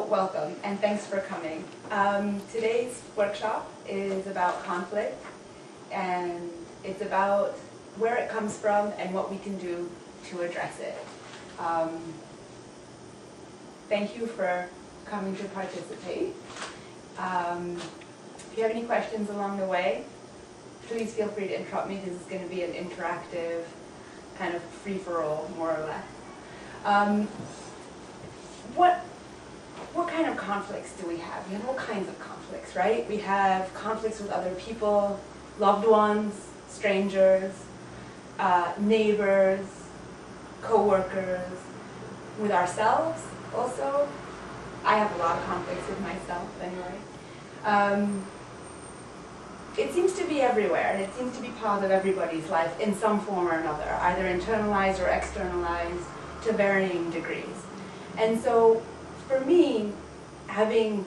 So welcome, and thanks for coming. Today's workshop is about conflict, and it's about where it comes from and what we can do to address it. Thank you for coming to participate. If you have any questions along the way, please feel free to interrupt me. This is going to be an interactive kind of free-for-all, more or less. What kind of conflicts do we have? We have all kinds of conflicts, right? We have conflicts with other people, loved ones, strangers, neighbors, co-workers, with ourselves also. I have a lot of conflicts with myself anyway. It seems to be everywhere, and it seems to be part of everybody's life in some form or another, either internalized or externalized to varying degrees. And so, for me, having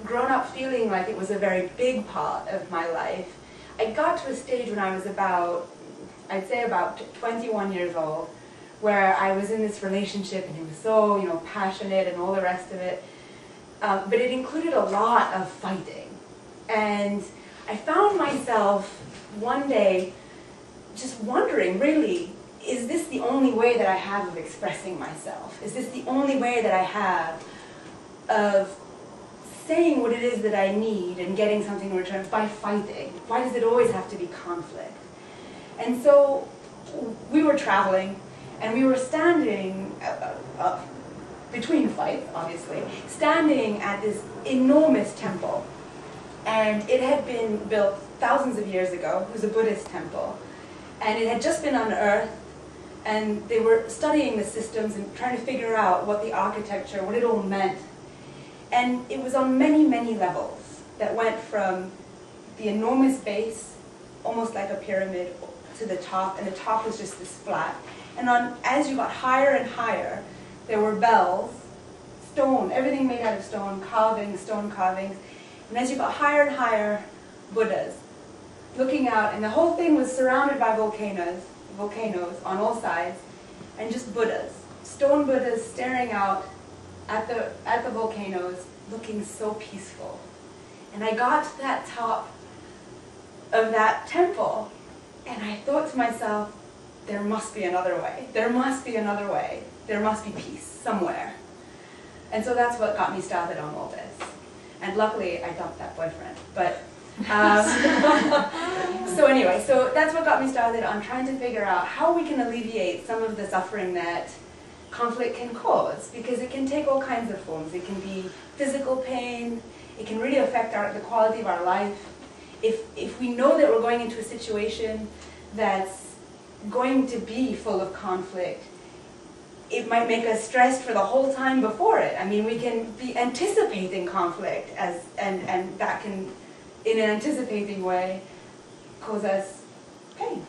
grown up feeling like it was a very big part of my life, I got to a stage when I was I'd say about 21 years old, where I was in this relationship and it was so, passionate and all the rest of it. But it included a lot of fighting. And I found myself one day just wondering, really, is this the only way that I have of expressing myself? Is this the only way that I have of saying what it is that I need and getting something in return by fighting? Why does it always have to be conflict? And so we were traveling, and we were standing between fights, obviously, standing at this enormous temple. And it had been built thousands of years ago. It was a Buddhist temple. And it had just been unearthed, and they were studying the systems and trying to figure out what the architecture, what it all meant. And it was on many, many levels that went from the enormous base, almost like a pyramid, to the top, and the top was just this flat. And as you got higher and higher, there were bells, stone, everything made out of stone, carvings, stone carvings. And as you got higher and higher, Buddhas looking out, and the whole thing was surrounded by volcanoes on all sides, and just Buddhas, stone Buddhas staring out at the volcanoes, looking so peaceful. And I got to that top of that temple, and I thought to myself, there must be another way. There must be another way. There must be peace somewhere. And so that's what got me started on all this. And luckily, I dumped that boyfriend. But so anyway, so that's what got me started on trying to figure out how we can alleviate some of the suffering that conflict can cause, because it can take all kinds of forms. It can be physical pain. It can really affect the quality of our life. If we know that we're going into a situation that's going to be full of conflict, it might make us stressed for the whole time before it. I mean, we can be anticipating conflict and that can, in an anticipating way, cause us pain.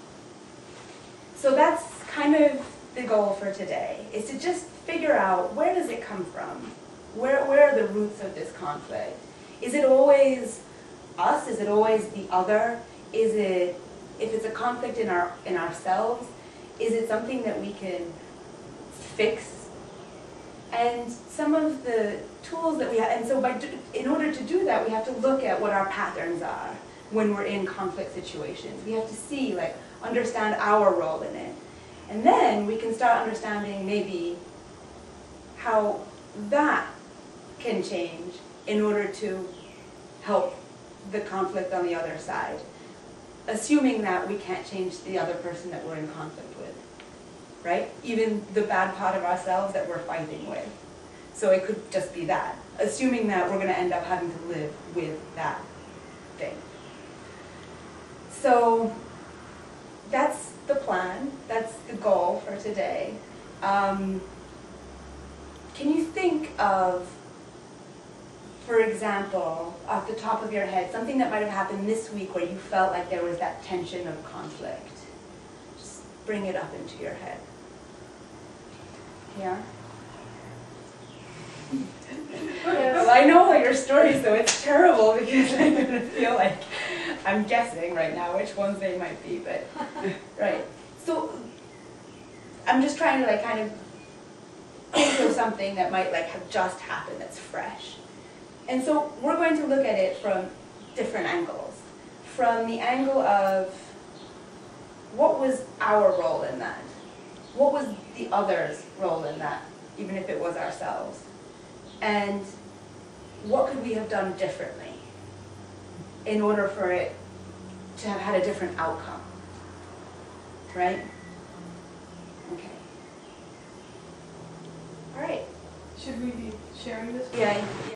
So that's kind of the goal for today, is to just figure out, where does it come from? Where are the roots of this conflict? Is it always us? Is it always the other? Is it, if it's a conflict in ourselves, is it something that we can fix? And some of the tools that we have, and so in order to do that, we have to look at what our patterns are when we're in conflict situations. We have to see, understand our role in it. And then we can start understanding maybe how that can change in order to help the conflict on the other side, assuming that we can't change the other person that we're in conflict with, right? Even the bad part of ourselves that we're fighting with. So it could just be that, assuming that we're going to end up having to live with that thing. So that's the plan, that's the goal for today. Can you think of, for example, off the top of your head, something that might have happened this week where you felt like there was that tension of conflict? Just bring it up into your head. Yeah? Well, I know all your stories, so it's terrible because I'm going to feel like I'm guessing right now which ones they might be, but, right. So I'm just trying to kind of think of something that might like have just happened that's fresh. And so we're going to look at it from different angles. From the angle of what was our role in that? What was the other's role in that, even if it was ourselves? And what could we have done differently in order for it to have had a different outcome? Right? Okay. All right. Should we be sharing this? Yeah.